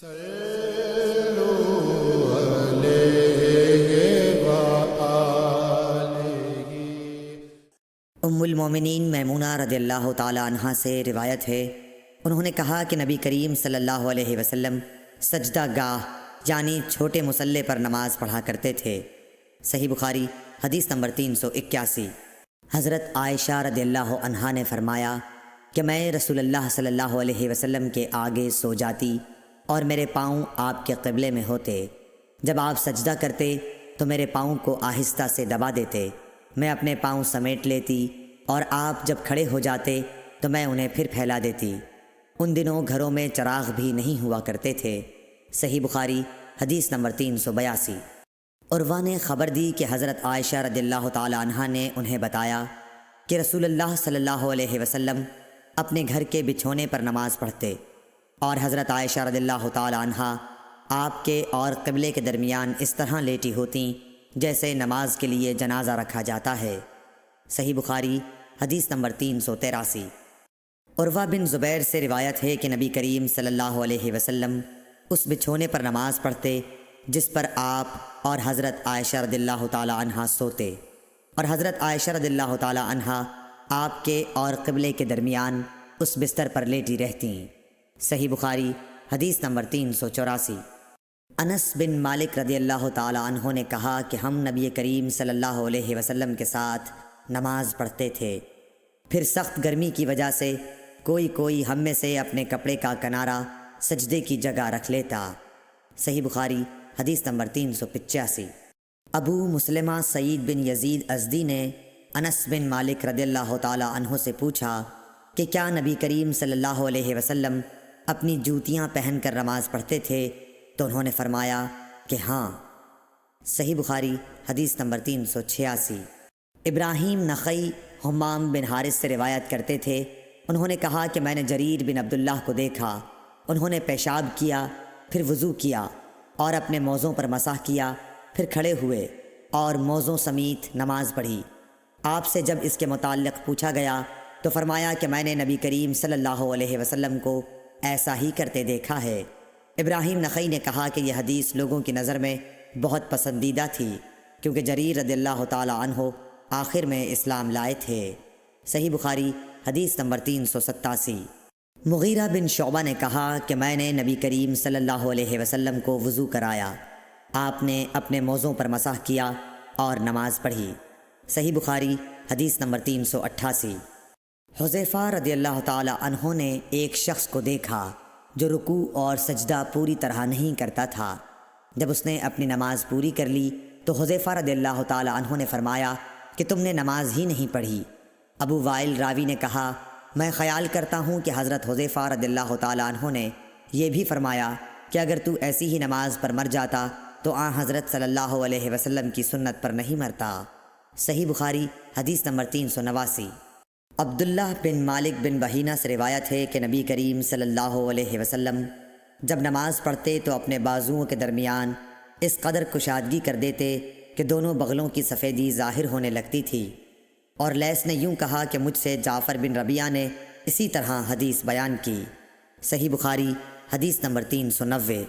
ام المومنین میمونہ رضی اللہ تعالی عنہا سے روایت ہے، انہوں نے کہا کہ نبی کریم صلی اللہ علیہ وسلم سجدہ گاہ یعنی چھوٹے مصلے پر نماز پڑھا کرتے تھے۔ صحیح بخاری حدیث نمبر 381۔ حضرت عائشہ رضی اللہ عنہا نے فرمایا کہ میں رسول اللہ صلی اللہ علیہ وسلم کے آگے سو جاتی اور میرے پاؤں آپ کے قبلے میں ہوتے۔ جب آپ سجدہ کرتے تو میرے پاؤں کو آہستہ سے دبا دیتے، میں اپنے پاؤں سمیٹ لیتی اور آپ جب کھڑے ہو جاتے تو میں انہیں پھر پھیلا دیتی۔ ان دنوں گھروں میں چراغ بھی نہیں ہوا کرتے تھے۔ صحیح بخاری حدیث نمبر 382۔ عروہ نے خبر دی کہ حضرت عائشہ رضی اللہ تعالی عنہا نے انہیں بتایا کہ رسول اللہ صلی اللہ علیہ وسلم اپنے گھر کے بچھونے پر نماز پڑھتے اور حضرت عائشہ رضی اللہ تعالی عنہا آپ کے اور قبلے کے درمیان اس طرح لیٹی ہوتیں جیسے نماز کے لیے جنازہ رکھا جاتا ہے۔ صحیح بخاری حدیث نمبر 383۔ عروہ بن زبیر سے روایت ہے کہ نبی کریم صلی اللہ علیہ وسلم اس بچھونے پر نماز پڑھتے جس پر آپ اور حضرت عائشہ رضی اللہ تعالی عنہا سوتے، اور حضرت عائشہ رضی اللہ تعالی عنہا آپ کے اور قبلے کے درمیان اس بستر پر لیٹی رہتیں۔ صحیح بخاری حدیث نمبر 384۔ انس بن مالک رضی اللہ تعالی عنہ نے کہا کہ ہم نبی کریم صلی اللہ علیہ وسلم کے ساتھ نماز پڑھتے تھے، پھر سخت گرمی کی وجہ سے کوئی ہم میں سے اپنے کپڑے کا کنارہ سجدے کی جگہ رکھ لیتا۔ صحیح بخاری حدیث نمبر 385۔ ابو مسلمہ سعید بن یزید ازدی نے انس بن مالک رضی اللہ تعالی عنہ سے پوچھا کہ کیا نبی کریم صلی اللہ علیہ وسلم اپنی جوتیاں پہن کر نماز پڑھتے تھے؟ تو انہوں نے فرمایا کہ ہاں۔ صحیح بخاری حدیث نمبر 386۔ ابراہیم نخعی حمام بن حارث سے روایت کرتے تھے، انہوں نے کہا کہ میں نے جریر بن عبداللہ کو دیکھا، انہوں نے پیشاب کیا، پھر وضو کیا اور اپنے موزوں پر مسح کیا، پھر کھڑے ہوئے اور موزوں سمیت نماز پڑھی۔ آپ سے جب اس کے متعلق پوچھا گیا تو فرمایا کہ میں نے نبی کریم صلی اللہ علیہ وسلم کو ایسا ہی کرتے دیکھا ہے۔ ابراہیم نخعی نے کہا کہ یہ حدیث لوگوں کی نظر میں بہت پسندیدہ تھی کیونکہ جریر رضی اللہ تعالی عنہ آخر میں اسلام لائے تھے۔ صحیح بخاری حدیث نمبر 387۔ مغیرہ بن شعبہ نے کہا کہ میں نے نبی کریم صلی اللہ علیہ وسلم کو وضو کرایا، آپ نے اپنے موزوں پر مسح کیا اور نماز پڑھی۔ صحیح بخاری حدیث نمبر 388۔ حذیفہ رضی اللہ تعالی عنہ نے ایک شخص کو دیکھا جو رکوع اور سجدہ پوری طرح نہیں کرتا تھا۔ جب اس نے اپنی نماز پوری کر لی تو حذیفہ رضی اللہ تعالی عنہ نے فرمایا کہ تم نے نماز ہی نہیں پڑھی۔ ابو وائل راوی نے کہا میں خیال کرتا ہوں کہ حضرت حذیفہ رضی اللہ تعالی عنہ نے یہ بھی فرمایا کہ اگر تو ایسی ہی نماز پر مر جاتا تو حضرت صلی اللہ علیہ وسلم کی سنت پر نہیں مرتا۔ صحیح بخاری حدیث نمبر 389۔ عبداللہ بن مالک بن بحینہ سے روایت ہے کہ نبی کریم صلی اللہ علیہ وسلم جب نماز پڑھتے تو اپنے بازوؤں کے درمیان اس قدر کشادگی کر دیتے کہ دونوں بغلوں کی سفیدی ظاہر ہونے لگتی تھی، اور لیث نے یوں کہا کہ مجھ سے جعفر بن ربیعہ نے اسی طرح حدیث بیان کی۔ صحیح بخاری حدیث نمبر 390۔